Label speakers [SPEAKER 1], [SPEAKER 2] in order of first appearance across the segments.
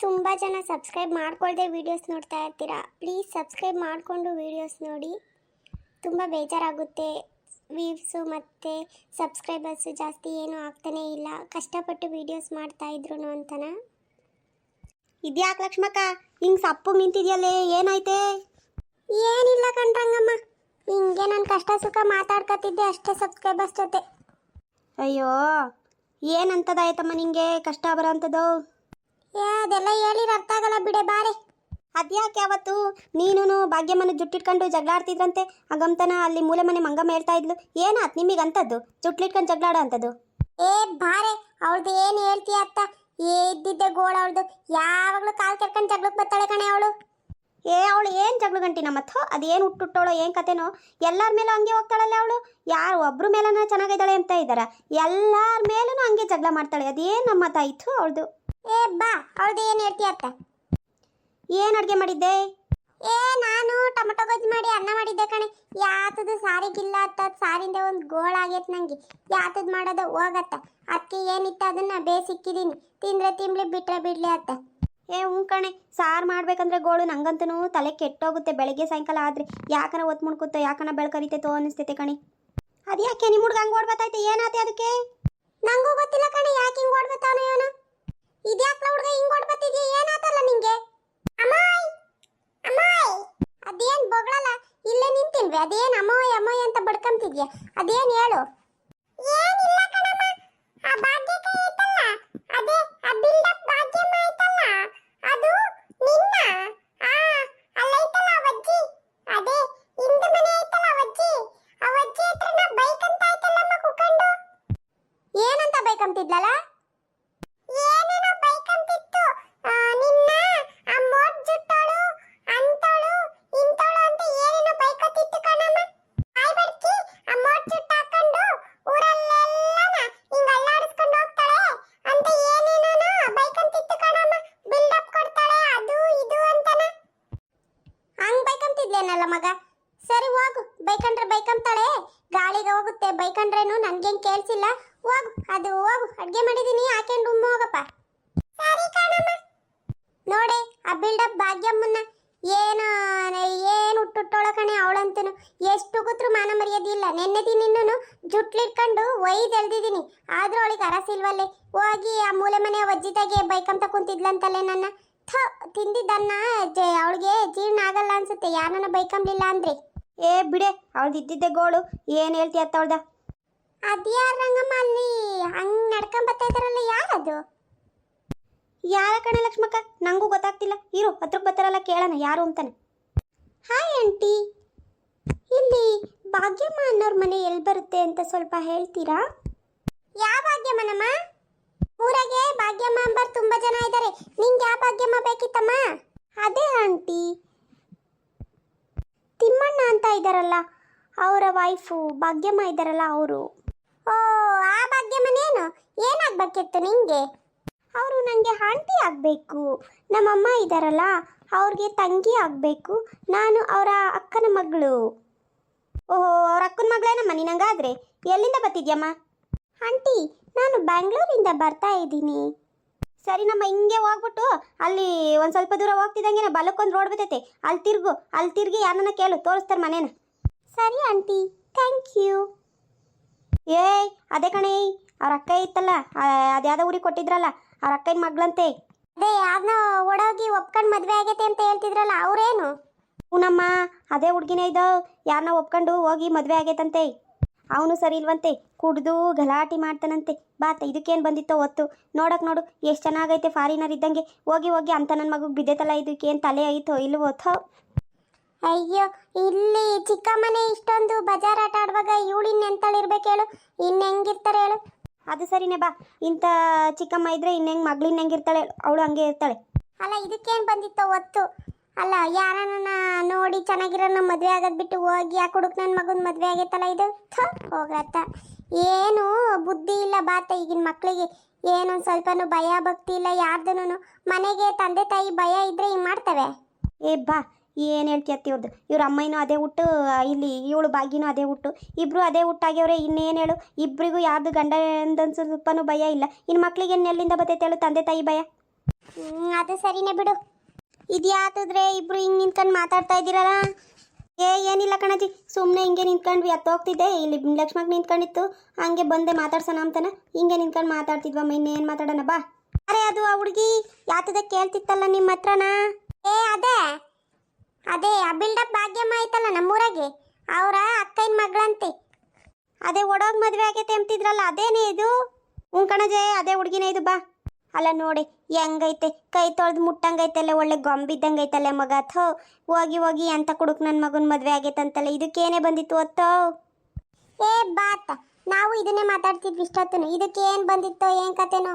[SPEAKER 1] ತುಂಬ ಜನ subscribe ಮಾಡ್ಕೊಳ್ದೆ videos ನೋಡ್ತಾ ಇರ್ತೀರಾ. ಪ್ಲೀಸ್ ಸಬ್ಸ್ಕ್ರೈಬ್ ಮಾಡಿಕೊಂಡು ವೀಡಿಯೋಸ್ ನೋಡಿ. ತುಂಬ ಬೇಜಾರಾಗುತ್ತೆ. ವ್ಯೂವ್ಸು ಮತ್ತು ಸಬ್ಸ್ಕ್ರೈಬರ್ಸು ಜಾಸ್ತಿ ಏನೂ ಆಗ್ತಾನೇ ಇಲ್ಲ. ಕಷ್ಟಪಟ್ಟು ವೀಡಿಯೋಸ್ ಮಾಡ್ತಾಯಿದ್ರು ಅಂತನ.
[SPEAKER 2] ಇದ್ಯಾಕೆ ಲಕ್ಷ್ಮಕ್ಕ ಹಿಂಗೆ ಸಪ್ಪು ನಿಂತಿದ್ಯಲ್ಲೇ, ಏನಾಯ್ತೆ?
[SPEAKER 1] ಏನಿಲ್ಲ ಕಣ್ರಂಗಮ್ಮ, ಹಿಂಗೆ ನಾನು ಕಷ್ಟ ಸುಖ ಮಾತಾಡ್ಕೊತಿದ್ದೆ ಅಷ್ಟೇ ಸಬ್ಸ್ಕ್ರೈಬರ್ಸ್ ಜೊತೆ.
[SPEAKER 2] ಅಯ್ಯೋ, ಏನಂತದಾಯ್ತಮ್ಮ ನಿಂಗೆ ಕಷ್ಟ ಬರೋ ಅಂಥದ್ದು?
[SPEAKER 1] ಅದೆಲ್ಲ ಹೇಳಿರ ಅರ್ಥ ಆಗಲ್ಲ ಬಿಡೆ ಬಾರೆ.
[SPEAKER 2] ಅದ್ಯಾಕೆ ಯಾವತ್ತು ನೀನು ಭಾಗ್ಯಮ್ಮನ ಜುಟ್ಟಿಟ್ಕೊಂಡು ಜಗಳ ಆಡ್ತಿದ್ರಂತೆ, ಆಗಂತನ ಅಲ್ಲಿ ಮೂಲೆ ಮನೆ ಮಂಗಮ್ಮ ಹೇಳ್ತಾ ಇದ್ಲು. ಏನಾತ್ ನಿಮಗೆ ಅಂಥದ್ದು ಜುಟ್ಲಿಟ್ಕೊಂಡು ಜಗಳ ಆಡೋ ಅಂಥದ್ದು?
[SPEAKER 1] ಬಾರೆ, ಅವಳ್ದು ಏನು ಹೇಳ್ತೀಯ ಅತ್ತ? ಇದ್ದಿದ್ದೆ ಗೋಳ ಅವಳ್ದು. ಯಾವಾಗಲೂ ಕಾಲು ಕೆರ್ಕೊಂಡು ಜಗಳಕ್ಕೆ ಬರ್ತಾಳೆ ಕಣೆ ಅವಳು.
[SPEAKER 2] ಅವಳು ಏನು ಜಗಳ ಗಂಟಿನ ಮತ್ತೋ, ಅದೇನು ಹುಟ್ಟುಟ್ಟೋಳೋ ಏನು ಕತೆನೋ. ಎಲ್ಲರ ಮೇಲೂ ಹಂಗೆ ಹೋಗ್ತಾಳಲ್ಲ ಅವಳು. ಯಾರು ಒಬ್ರ ಮೇಲನ ಚೆನ್ನಾಗಿದ್ದಾಳೆ ಅಂತ ಇದ್ದಾರ, ಎಲ್ಲರ ಮೇಲೂ ಹಂಗೆ ಜಗಳ ಮಾಡ್ತಾಳೆ. ಅದೇನು ನಮ್ಮ ತಾಯಿತು ಅವಳದು.
[SPEAKER 1] ಬಾ, ಅವಳ್ದು ಏನು ಹೇಳ್ತೀಯ ಅತ್ತ?
[SPEAKER 2] ಏನು ಅಡುಗೆ ಮಾಡಿದ್ದೆ?
[SPEAKER 1] ನಾನು ಟೊಮಟೊ ಗೊಜ್ಜು ಮಾಡಿ ಅನ್ನ ಮಾಡಿದ್ದೆ ಕಣೆ. ಯಾತದು ಸಾರಿಗಿಲ್ಲ ಅತ್ತ, ಸಾರಿಂದ ಒಂದು ಗೋಳ ಆಗೈತೆ ನಂಗೆ. ಯಾತದು ಮಾಡೋದು ಹೋಗತ್ತ. ಅದಕ್ಕೆ ಏನಿತ್ತು ಅದನ್ನ ಬೇಸಿಕ್ಕಿದ್ದೀನಿ. ತಿಂದ್ರೆ ತಿಂಬ್ಲಿ ಬಿಟ್ರೆ ಬಿಡ್ಲಿ ಅತ್ತ.
[SPEAKER 2] ಹ್ಞೂ ಕಣೆ, ಸಾರು ಮಾಡ್ಬೇಕಂದ್ರೆ ಗೋಳು ನಂಗಂತೂ ತಲೆ ಕೆಟ್ಟೋಗುತ್ತೆ. ಬೆಳಗ್ಗೆ ಸಾಯಂಕಾಲ ಆದರೆ ಯಾಕನ ಒತ್ತು ಮುಡ್ಕುತ್ತೋ, ಯಾಕನ ಬೆಳ್ಕರಿತೈತೋ ಅನಿಸ್ತೈತೆ ಕಣೆ. ಅದು ಯಾಕೆ ನಿಮ್ಮ ಹುಡುಗ ಹಂಗೆ ಓಡ್ಬತ್ತೈತೆ? ಏನಾತೆ ಅದಕ್ಕೆ?
[SPEAKER 1] ನಂಗೂ ಗೊತ್ತಿಲ್ಲ ಕಣೆ, ಯಾಕೆ ಹಿಂಗೆ ಓಡ್ಬತ್ತಾವನು ಇವನು. ಇದ್ಯಾಕ್ಲ ಹುಡುಗ ಹಿಂಗೆ ಓಡ್ಬತ್ತಿದ್ಯಾ? ಏನಾತಲ್ಲ ನಿಂಗೆ? ಅಮ್ಮಾಯ್ ಅಮ್ಮಾಯ್, ಅದೇನು ಬೊಗಳಲ್ಲ, ಇಲ್ಲೇ ನಿಂತಿಲ್ವೆ? ಅದೇನು ಅಮ್ಮೋಯ್ ಅಮ್ಮೋಯ್ ಅಂತ ಬಡ್ಕೊಂತಿದ್ಯಾ? ಅದೇನು ಹೇಳು. ಏನಿಲ್ಲ ಕಣಮ್ಮ, ಆ ಭಾಗ್ಯಕ್ಕ ಐತಲ್ಲ, ಅದೇ ಆ ಬಿಲ್ಡಪ್ ಭಾಗ್ಯಮ್ಮ ಐತಲ್ಲ, ಅದು ನಿನ್ನ ಅಲ್ಲೈತಲ್ಲ ವಜ್ಜಿ, ಅದೇ ಇಂದು ಮನೆ ಐತಲ್ಲ ವಜ್ಜಿ, ಆ ವಜ್ಜಿ ಹತ್ರನ ಬೈಕ್ ಅಂತ ಐತಲ್ಲಮ್ಮ ಕುಕೊಂಡು. ಏನಂತ ಬೈಕ್ ಅಂತಿದ್ಲಲ್ಲ? ಏನೇನೋ ಬೈಕ್ ಅಂತಿತ್ತು. ನಿನ್ನ ಆ ಮೋಟ್ ಜುಟ್ಟೋಳು ಅಂತೋಳು ಇಂತೋಳು ಅಂತ ಏನೇನೋ ಬೈಕ್ ಅಂತಿತ್ತು ಕಣಮ್ಮ. ಆಯ್ ಬಡ್ಕಿ ಆ ಮೋಟ್ ಜುಟ್ಟು ಹಾಕೊಂಡು ಊರಲ್ಲೆಲ್ಲನ ಹಿಂಗ ಅಲ್ಲಾಡಿಸ್ಕೊಂಡು ಹೋಗ್ತಾಳೆ ಅಂತ ಏನೇನೋ ಬೈಕ್ ಅಂತಿತ್ತು ಕಣಮ್ಮ. ಬಿಲ್ಡಪ್ ಕೊಡ್ತಾಳೆ ಅದು ಇದು ಅಂತನ. ಹಂಗ್ ಬೈಕ್ ಅಂತಿದ್ಲೇನಲ್ಲ ಮಗ. ಸರಿ ಹೋಗು, ಬೈಕಂಡ್ರೆ ಬೈಕ್ ಅಂತಾಳೆ, ಗಾಳಿಗೆ ಹೋಗುತ್ತೆ. ಬೈಕಂಡ್ರೇನು ನನ್ಗೇನ್ ಕೇಳಿಸಿಲ್ಲ. ಹೋಗು, ಅದು ಹೋಗು, ಅಡ್ಗೆ ಮಾಡಿದೀನಿ, ಹಾಕೊಂಡು ಉಮ್ಮ ಹೋಗಪ್ಪ. ಸರಿ ಕಣಮ್ಮ. ನೋಡಿ ಆ ಬಿಲ್ಡಪ್ ಭಾಗ್ಯಮ್ಮನ್ನ ಏನು ಹುಟ್ಟುಟ್ಟೋಳ ಕಣೆ ಅವಳಂತನು. ಎಷ್ಟು ಕೂತ್ರು ಮಾನ ಮರ್ಯಾದೆ ಇಲ್ಲ. ನೆನ್ನೆ ದಿನ ಜುಟ್ಲಿಟ್ಕೊಂಡು ಒಯ್ದು ಎಳ್ದಿದ್ದೀನಿ, ಆದ್ರೂ ಅವಳಿಗೆ ಅರಸಿಲ್ವಲ್ಲೇ. ಹೋಗಿ ಆ ಮೂಲೆ ಮನೆ ವಜ್ಜಿತಾಗೆ ಬೈಕ್ ಅಂತ ಕುಂತಿದ್ಲಂತಲ್ಲೇ. ನನ್ನ ತಿಂದಿದ್ದನ್ನ ಅವಳಿಗೆ ಜೀರ್ಣ ಆಗಲ್ಲ ಅನ್ಸುತ್ತೆ, ಯಾರನ್ನ ಬೈಕಂಬ್ಲಿಲ್ಲ ಅಂದ್ರೆ.
[SPEAKER 2] ಬಿಡೆ, ಅವಳ್ದು ಇದ್ದಿದ್ದೆ ಗೋಳು. ಏನು ಹೇಳ್ತೀಯ ಅತ್ತ ಅವಳ್ದ?
[SPEAKER 1] ಅದ್ಯಾರ ರಂಗಮ್ಮ ಅಲ್ಲಿ ಹಂಗ್ ನಡ್ಕೊಂಬತ್ತಾ ಇದಾರಲ್ಲ, ಯಾರದು?
[SPEAKER 2] ಯಾರ ಕಣೆ ಲಕ್ಷ್ಮಕ್ಕ, ನಂಗೂ ಗೊತ್ತಾಗ್ತಿಲ್ಲ. ಇರು, ಹತ್ರಕ್ಕೆ ಬರ್ತಾರಲ್ಲ ಕೇಳೋಣ ಯಾರು ಅಂತಾನೆ.
[SPEAKER 1] ಹಾಯ್ ಆಂಟಿ, ಇಲ್ಲಿ ಭಾಗ್ಯಮ್ಮ ಅನ್ನೋರ್ ಮನೆ ಎಲ್ಲಿ ಬರುತ್ತೆ ಅಂತ ಸ್ವಲ್ಪ ಹೇಳ್ತೀರಾ? ಯಾವ ಭಾಗ್ಯಮ್ಮನಮ್ಮ? ಊರಾಗೆ ಭಾಗ್ಯಮ್ಮ ಅಂಬರ್ ತುಂಬಾ ಜನ ಇದ್ದಾರೆ. ನಿಂಗೆ ಯಾವ ಭಾಗ್ಯಮ್ಮ ಬೇಕಿತ್ತಮ್ಮ? ಅದೇ ಆಂಟಿ, ತಿಮ್ಮಣ್ಣ ಅಂತ ಇದ್ದಾರಲ್ಲ, ಅವರ ವೈಫು ಭಾಗ್ಯಮ್ಮ ಇದ್ದಾರಲ್ಲ ಅವರು. ಓ, ಆ ಭಾಗ್ಯಮ್ಮನೇನು? ಏನಾಗಬೇಕಿತ್ತು ನಿಂಗೆ? ಅವರು ನನಗೆ ಆಂಟಿ ಆಗಬೇಕು. ನಮ್ಮಮ್ಮ ಇದ್ದಾರಲ್ಲ, ಅವ್ರಿಗೆ ತಂಗಿ ಆಗಬೇಕು. ನಾನು ಅವರ ಅಕ್ಕನ ಮಗಳು.
[SPEAKER 2] ಓಹೋ, ಅವ್ರ ಅಕ್ಕನ ಮಗಳೇನಮ್ಮ ನೀನಂಗಾದ್ರೆ? ಎಲ್ಲಿಂದ ಬರ್ತಿದ್ಯಮ್ಮ?
[SPEAKER 1] ಆಂಟಿ, ನಾನು ಬ್ಯಾಂಗ್ಳೂರಿಂದ ಬರ್ತಾ ಇದ್ದೀನಿ.
[SPEAKER 2] ಸರಿ ನಮ್ಮ ಹಿಂಗೆ ಹೋಗ್ಬಿಟ್ಟು ಅಲ್ಲಿ ಒಂದು ಸ್ವಲ್ಪ ದೂರ ಹೋಗ್ತಿದ್ದಂಗೆ ಬಲಕ್ಕೊಂದು ರೋಡ್ ಬರ್ತೈತೆ, ಅಲ್ಲಿ ತಿರ್ಗಿ ಯಾರನ್ನ ಕೇಳು, ತೋರಿಸ್ತಾರೆ ಮನೇನ.
[SPEAKER 1] ಸರಿ ಆಂಟಿ, ಥ್ಯಾಂಕ್ ಯು.
[SPEAKER 2] ಅದೇ ಕಣೆ, ಅವ್ರ ಅಕ್ಕ ಇತ್ತಲ್ಲ, ಅದ್ಯಾವುದೋ ಊರಿಗೆ ಕೊಟ್ಟಿದ್ರಲ್ಲ, ಅವ್ರ ಅಕ್ಕನ ಮಗಳಂತೆ.
[SPEAKER 1] ಅದೇ ಯಾರನ್ನ ಓಡೋಗಿ ಒಪ್ಕೊಂಡು ಮದುವೆ ಆಗೈತೆ ಅಂತ ಹೇಳ್ತಿದ್ರಲ್ಲ, ಅವರೇನು?
[SPEAKER 2] ಹೂನಮ್ಮ, ಅದೇ ಹುಡುಗಿನೇ ಇದ್ದೋ, ಯಾರನ್ನ ಒಪ್ಕೊಂಡು ಹೋಗಿ ಮದುವೆ ಆಗೈತಂತೆ. ಅವನು ಸರಿ ಇಲ್ವಂತೆ, ಕುಡ್ದು ಗಲಾಟೆ ಮಾಡ್ತಾನಂತೆ. ಬಾತ, ಇದಕ್ಕೇನು ಬಂದಿತ್ತೋ ಹೊತ್ತು. ನೋಡು ಎಷ್ಟು ಚೆನ್ನಾಗೈತೆ, ಫಾರಿನರ್ ಇದ್ದಂಗೆ. ಹೋಗಿ ಅಂತ ನನ್ನ ಮಗುಗೆ ಬಿದ್ದೈತಲ್ಲ, ಇದಕ್ಕೇನು ತಲೆ ಐತೋ ಇಲ್ವೋ?
[SPEAKER 1] ಅಯ್ಯೋ, ಇಲ್ಲಿ ಚಿಕ್ಕಮ್ಮನೆ ಇಷ್ಟೊಂದು ಬಜಾರ್ ಆಟ ಆಡುವಾಗ ಇವಳಿನ್ನ ಎಂತಳಿರ್ಬೇಕು ಹೇಳು? ಇನ್ನು ಹೆಂಗಿರ್ತಾರೆ ಹೇಳು?
[SPEAKER 2] ಅದು ಸರಿನೇ ಬಾ, ಇಂಥ ಚಿಕ್ಕಮ್ಮ ಇದ್ರೆ ಇನ್ನೆಂಗೆ ಮಗಳು ಹೆಂಗಿರ್ತಾಳೆ, ಅವಳು ಹಂಗೆ ಇರ್ತಾಳೆ.
[SPEAKER 1] ಅಲ್ಲ, ಇದಕ್ಕೇನು ಬಂದಿತ್ತೋ ಹೊತ್ತು? ಅಲ್ಲ, ಯಾರನ್ನ ನೋಡಿ ಚೆನ್ನಾಗಿರೋನ ಮದುವೆ ಆಗೋದು ಬಿಟ್ಟು ಹೋಗಿ ಆ ಕುಡುಕ್ ನನ್ನ ಮಗನ ಮದುವೆ ಆಗೈತಲ್ಲ ಇದು. ಹೋಗತ್ತ, ಏನು ಬುದ್ಧಿ ಇಲ್ಲ ಬಾತ ಈಗಿನ ಮಕ್ಕಳಿಗೆ. ಏನೊಂದು ಸ್ವಲ್ಪನೂ ಭಯ ಭಕ್ತಿ ಇಲ್ಲ ಯಾರ್ದೂ. ಮನೆಗೆ ತಂದೆ ತಾಯಿ ಭಯ ಇದ್ರೆ ಹಿಂಗೆ ಮಾಡ್ತವೆ.
[SPEAKER 2] ಬಾ, ಏನು ಹೇಳ್ತೀಯತ್ತಿ ಇವ್ರದ್ದು? ಇವ್ರ ಅಮ್ಮನೂ ಅದೇ ಹುಟ್ಟು, ಇಲ್ಲಿ ಇವಳು ಭಾಗ್ಯನೂ ಅದೇ ಹುಟ್ಟು, ಇಬ್ಬರು ಅದೇ ಹುಟ್ಟಾಗ್ಯವ್ರೆ. ಇನ್ನೇನು ಹೇಳು, ಇಬ್ಬರಿಗೂ ಯಾರ್ದು ಗಂಡಂದೊಂದು ಸ್ವಲ್ಪನೂ ಭಯ ಇಲ್ಲ. ಇನ್ನು ಮಕ್ಳಿಗೆ ಎಲ್ಲಿಂದ ಬರ್ತೈತೆ ಹೇಳು ತಂದೆ ತಾಯಿ ಭಯ?
[SPEAKER 1] ಅದು ಸರಿನೇ ಬಿಡು.
[SPEAKER 2] ಇದ್ಯಾತದ್ರೆ ಇಬ್ರು ಹಿಂಗೆ ನಿಂತ್ಕೊಂಡು ಮಾತಾಡ್ತಾ ಇದ್ದೀರಲ್ಲ? ಏನಿಲ್ಲ ಕಣಜಿ, ಸುಮ್ಮನೆ ಹಿಂಗೆ ನಿಂತ್ಕೊಂಡ್ವಿ. ಹೋಗ್ತಿದ್ದೆ, ಇಲ್ಲಿ ಲಕ್ಷ್ಮಕ್ ನಿಂತ್ಕೊಂಡಿತ್ತು, ಹಂಗೆ ಬಂದೆ ಮಾತಾಡ್ಸೋಣ ಅಂತನ ಹಿಂಗೆ ನಿಂತ್ಕೊಂಡು ಮಾತಾಡ್ತಿದ್ವಮ್ಮ. ಇನ್ನೇನು ಮಾತಾಡೋಣ ಬಾ. ಅರೆ ಅದು ಆ ಹುಡುಗಿ ಯಾತದ ಕೇಳ್ತಿತ್ತಲ್ಲ ನಿಮ್ಮ ಹತ್ರನ?
[SPEAKER 1] ಅದೇ ಅದೇ ಆ ಬಿಲ್ಡಪ್ ಭಾಗ್ಯಮ್ಮ ಐತಲ್ಲ ನಮ್ಮೂರಾಗೆ, ಅವರ ಅಕ್ಕನ ಮಗಳಂತೆ.
[SPEAKER 2] ಅದೇ ಒಡೋಗ್ ಮದುವೆ ಆಗೈತೆ ಅಂತಿದ್ರಲ್ಲ, ಅದೇನೇ ಇದು? ಕಣಜೆ, ಅದೇ ಹುಡುಗಿನೇ ಇದು ಬಾ. ಅಲ್ಲ ನೋಡಿ ಹೆಂಗೈತೆ, ಕೈ ತೊಳೆದು ಮುಟ್ಟಂಗೈತಲ್ಲ, ಒಳ್ಳೆ ಗೊಂಬಿದ್ದಂಗೈತಲ್ಲ ಮಗ. ಥೋ ಹೋಗಿ ಹೋಗಿ ಅಂತ ಕುಡುಕ್ ನನ್ನ ಮಗನ ಮದುವೆ ಆಗೈತಂತಲ್ಲ, ಇದಕ್ಕೇನೆ ಬಂದಿತ್ತು ಹೊತ್ತೋ?
[SPEAKER 1] ಬಾತ, ನಾವು ಇದನ್ನೇ ಮಾತಾಡ್ತಿದ್ವಿ ಇಷ್ಟೊತ್ತನು. ಇದಕ್ಕೆ ಏನು ಬಂದಿತ್ತೋ ಏನು ಕತೆನೋ.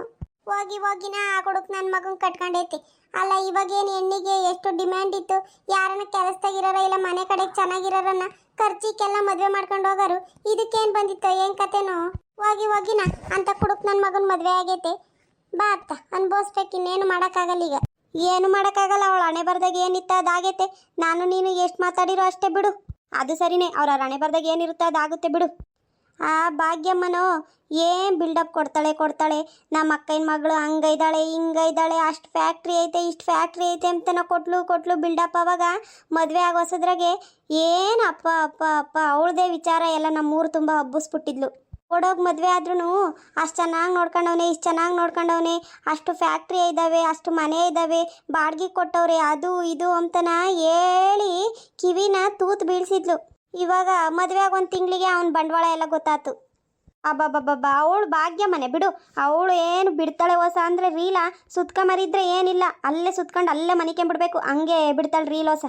[SPEAKER 1] ಹೋಗಿ ಹೋಗಿನ ಆ ಕುಡುಕ್ ನನ್ನ ಮಗನ್ ಕಟ್ಕೊಂಡೈತಿ. ಅಲ್ಲ ಇವಾಗೇನು ಹೆಣ್ಣಿಗೆ ಎಷ್ಟು ಡಿಮ್ಯಾಂಡ್ ಇತ್ತು. ಯಾರನ್ನ ಕೆಲಸದಾಗಿರೋರ ಇಲ್ಲ ಮನೆ ಕಡೆಗೆ ಚೆನ್ನಾಗಿರೋರನ್ನ ಖರ್ಚಿಗೆಲ್ಲ ಮದುವೆ ಮಾಡ್ಕೊಂಡು ಹೋಗೋರು. ಇದಕ್ಕೇನು ಬಂದಿತ್ತೋ ಏನು ಕತೆನೋ. ಹೋಗಿ ಹೋಗಿನ ಅಂತ ಕುಡುಕ್ ನನ್ನ ಮಗನ ಮದುವೆ ಆಗೈತೆ. ಬಾ ಅತ್ತ, ಅನ್ಭವಿಸ್ಬೇಕು, ಇನ್ನೇನು ಮಾಡೋಕ್ಕಾಗಲ್ಲ ಈಗ.
[SPEAKER 2] ಏನು ಮಾಡೋಕ್ಕಾಗಲ್ಲ, ಅವಳ ಹಣೆ ಬರ್ದಾಗ ಏನಿತ್ತ ಅದಾಗೈತೆ. ನಾನು ನೀನು ಎಷ್ಟು ಮಾತಾಡಿರೋ ಅಷ್ಟೇ ಬಿಡು. ಅದು ಸರಿನೇ, ಅವ್ರ ಹಣೆ ಬರ್ದಾಗ ಏನಿರುತ್ತೋ ಅದಾಗುತ್ತೆ ಬಿಡು. ಆ ಭಾಗ್ಯಮ್ಮನೋ ಏನು ಬಿಲ್ಡಪ್ ಕೊಡ್ತಾಳೆ. ನಮ್ಮ ಅಕ್ಕನ ಮಗಳು ಹಂಗೈದಾಳೆ ಹಿಂಗೈದಾಳೆ, ಅಷ್ಟು ಫ್ಯಾಕ್ಟ್ರಿ ಐತೆ ಇಷ್ಟು ಫ್ಯಾಕ್ಟ್ರಿ ಐತೆ ಅಂತನ ಕೊಟ್ಲು ಬಿಲ್ಡಪ್. ಅವಾಗ ಮದುವೆ ಆಗೋ ಹೊಸದ್ರಾಗೆ ಏನು ಅಪ್ಪ ಅಪ್ಪ ಅಪ್ಪ ಅವಳದೇ ವಿಚಾರ ಎಲ್ಲ ನಮ್ಮೂರು ತುಂಬ ಹಬ್ಬಿಸ್ಬಿಟ್ಟಿದ್ಲು. ಕೊಡೋಗಿ ಮದುವೆ ಆದ್ರೂ ಅಷ್ಟು ಚೆನ್ನಾಗಿ ನೋಡ್ಕೊಂಡವನೆ, ಇಷ್ಟು ಚೆನ್ನಾಗಿ ನೋಡ್ಕೊಂಡವನೆ, ಅಷ್ಟು ಫ್ಯಾಕ್ಟ್ರಿ ಇದ್ದಾವೆ, ಅಷ್ಟು ಮನೆ ಇದ್ದಾವೆ, ಬಾಡಿಗೆ ಕೊಟ್ಟವ್ರೆ, ಅದು ಇದು ಅಂತನ ಹೇಳಿ ಕಿವಿನ ತೂತು ಬೀಳ್ಸಿದ್ಲು. ಇವಾಗ ಮದುವೆ ಆಗ ಒಂದು ತಿಂಗಳಿಗೆ ಅವನ ಬಂಡವಾಳ ಎಲ್ಲ ಗೊತ್ತಾಯ್ತು. ಅಬ್ಬಬ್ಬಬ್ಬ, ಅವಳು ಭಾಗ್ಯ ಮನೆ ಬಿಡು. ಅವಳು ಏನು ಬಿಡ್ತಾಳೆ ಹೊಸ ಅಂದರೆ ರೀಲ ಸುತ್ಕೊಂಬರಿದ್ರೆ ಏನಿಲ್ಲ, ಅಲ್ಲೇ ಸುತ್ಕೊಂಡು ಅಲ್ಲೇ ಮನಿಕೊಂಬಿಡ್ಬೇಕು, ಹಂಗೆ ಬಿಡ್ತಾಳೆ ರೀಲ್ ಹೊಸ.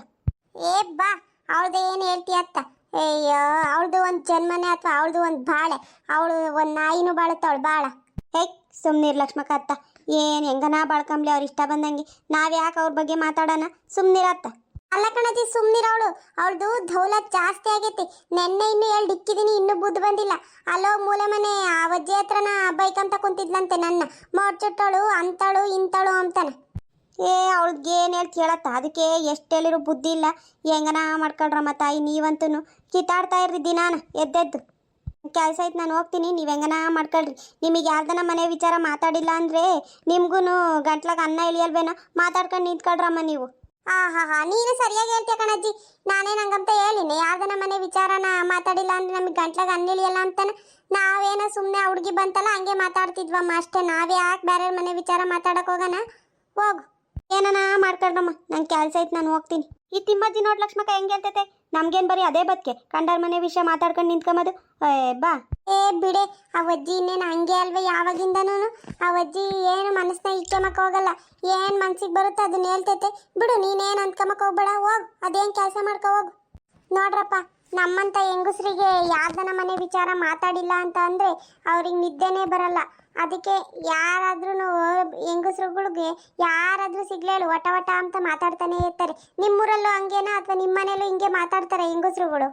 [SPEAKER 1] ಬಾ, ಅವಳದು ಏನು ಹೇಳ್ತೀಯ ಅತ್ತ? ಅಯ್ಯೋ, ಅವಳದು ಒಂದು ಜನ್ಮನೆ ಅಥವಾ ಅವಳದು ಒಂದು ಬಾಳೆ. ಅವಳು ಒಂದು ನಾಯಿನೂ ಬಾಳುತ್ತವಳು ಬಾಳ.
[SPEAKER 2] ಸುಮ್ಮನಿರ್ ಲಕ್ಷ್ಮಕ್ಕ ಅತ್ತ, ಏನು ಹೆಂಗನಾ ಬಾಳ್ಕಂಬ್ಲಿ, ಅವ್ರು ಇಷ್ಟ ಬಂದಂಗೆ. ನಾವ್ಯಾಕೆ ಅವ್ರ ಬಗ್ಗೆ ಮಾತಾಡೋಣ, ಸುಮ್ಮನಿರತ್ತ.
[SPEAKER 1] ಅಲ್ಲ ಕಣಜಿ, ಸುಮ್ಮನಿರೋಳು. ಅವಳದು ದೌಲತ್ ಜಾಸ್ತಿ ಆಗೈತಿ. ನೆನ್ನೆ ಇನ್ನೂ ಹೇಳಿ ಇಕ್ಕಿದೀನಿ, ಇನ್ನೂ ಬುದ್ಧಿ ಬಂದಿಲ್ಲ. ಅಲ್ಲೋ ಮೂಲೆ ಮನೆ ಆ ಅಜ್ಜಿ ಹತ್ರನ ಬೈಕಂತ ಕುಂತಿದ್ಲಂತೆ ನನ್ನ. ಮೋಡ್ಚುಟ್ಟಳು ಅಂತಳು ಇಂತಳು ಅಂತಾನೆ.
[SPEAKER 2] ಅವಳಿಗೆ ಏನು ಹೇಳಿ ಕೇಳತ್ತ, ಅದಕ್ಕೆ ಎಷ್ಟು ಹೇಳಿರೋ ಬುದ್ಧಿ ಇಲ್ಲ. ಹೆಂಗನ ಮಾಡ್ಕೊಳ್ರಮ್ಮ ತಾಯಿ, ನೀವಂತೂ ಕಿತ್ತಾಡ್ತಾ ಇರ್ರಿ ದಿನಾನ ಎದ್ದೆದ್ದು. ಕೆಲಸ ಆಯ್ತು, ನಾನು ಹೋಗ್ತೀನಿ, ನೀವು ಹೆಂಗನ ಮಾಡ್ಕೊಳ್ರಿ. ನಿಮಗೆ ಯಾರ್ದನ ಮನೆ ವಿಚಾರ ಮಾತಾಡಿಲ್ಲ ಅಂದರೆ ನಿಮ್ಗೂ ಗಂಟ್ಲಾಗ ಅನ್ನ ಇಳಿಯಲ್ವೇನೋ, ಮಾತಾಡ್ಕೊಂಡು ನಿಂತ್ಕೊಳ್ರಮ್ಮ ನೀವು.
[SPEAKER 1] ನೀನು ಸರಿಯಾಗಿ ಹೇಳ್ತೀಯ ಕಣಜ್ಜಿ. ನಾನೇನು ಹಂಗಂತ ಹೇಳಿನಿ, ಯಾರ್ದನ ಮನೆ ವಿಚಾರನ ಮಾತಾಡಿಲ್ಲ ಅಂದ್ರೆ ನಮಗೆ ಗಂಟ್ಲಾಗ ಅನ್ನ ಇಳಿಯಲ್ಲ ಅಂತಾನೆ. ನಾವೇನೋ ಸುಮ್ಮನೆ ಆ ಹುಡುಗಿ ಬಂತಲ್ಲ ಹಂಗೆ ಮಾತಾಡ್ತಿದ್ವಮ್ಮ ಅಷ್ಟೇ. ನಾವೇ ಯಾಕೆ ಬೇರೆ ಮನೆ ವಿಚಾರ ಮಾತಾಡಕ್ಕೆ ಹೋಗೋಣ? ಹೋಗು,
[SPEAKER 2] ಏನನ ಮಾಡ್ಕೊಳ್ರಮ್ಮ, ನಂಗೆ ಕೆಲಸ ಐತೆ, ನಾನು ಹೋಗ್ತೀನಿ. ಈ ತಿಮ್ಮಜ್ಜಿ ನೋಡಿ ಲಕ್ಷ್ಮಕ್ಕ ಹೆಂಗೆ ಹೇಳ್ತೈತೆ, ನಮ್ಗೇನು ಬರೀ ಅದೇ ಬದುಕೆ, ಕಂಡರ ಮನೆ ವಿಷಯ ಮಾತಾಡ್ಕೊಂಡು ನಿಂತ್ಕೊಂಬೋದು. ಬಾ.
[SPEAKER 1] ಬಿಡೆ, ಆ ಅಜ್ಜಿ ಇನ್ನೇನು ಹಂಗೆ ಅಲ್ವೇ ಯಾವಾಗಿಂದನೂ. ಆ ಅಜ್ಜಿ ಏನು ಮನಸ್ಸನ್ನ ಇಕ್ಕೊಂಬಕ್ಕೆ ಹೋಗಲ್ಲ. ಏನು ಮನ್ಸಿಗೆ ಬರುತ್ತೆ ಅದನ್ನ ಹೇಳ್ತೈತೆ. ಬಿಡು, ನೀನೇನು ಅಂದ್ಕೊಂಬಕ್ಕೆ ಹೋಗ್ಬೇಡ, ಹೋಗು, ಅದೇನು ಕೆಲಸ ಮಾಡ್ಕೊ ಹೋಗು. ನೋಡ್ರಪ್ಪ, ನಮ್ಮಂಥ ಹೆಂಗಸ್ರಿಗೆ ಯಾರ್ದನ ಮನೆ ವಿಚಾರ ಮಾತಾಡಿಲ್ಲ ಅಂತ ಅಂದರೆ ಅವ್ರಿಗೆ ನಿದ್ದೆನೇ ಬರಲ್ಲ. ಅದಕ್ಕೆ ಯಾರಾದ್ರೂ ಹೆಂಗಸ್ರುಗಳಿಗೆ ಯಾರಾದರೂ ಸಿಗ್ಲೇಳು ವಟ ವಟ ಅಂತ ಮಾತಾಡ್ತಾನೆ ಇರ್ತಾರೆ. ನಿಮ್ಮೂರಲ್ಲೂ ಹಂಗೇನಾ ಅಥವಾ ನಿಮ್ಮ ಮನೇಲೂ ಹಿಂಗೆ ಮಾತಾಡ್ತಾರೆ ಹೆಂಗಸ್ರುಗಳು?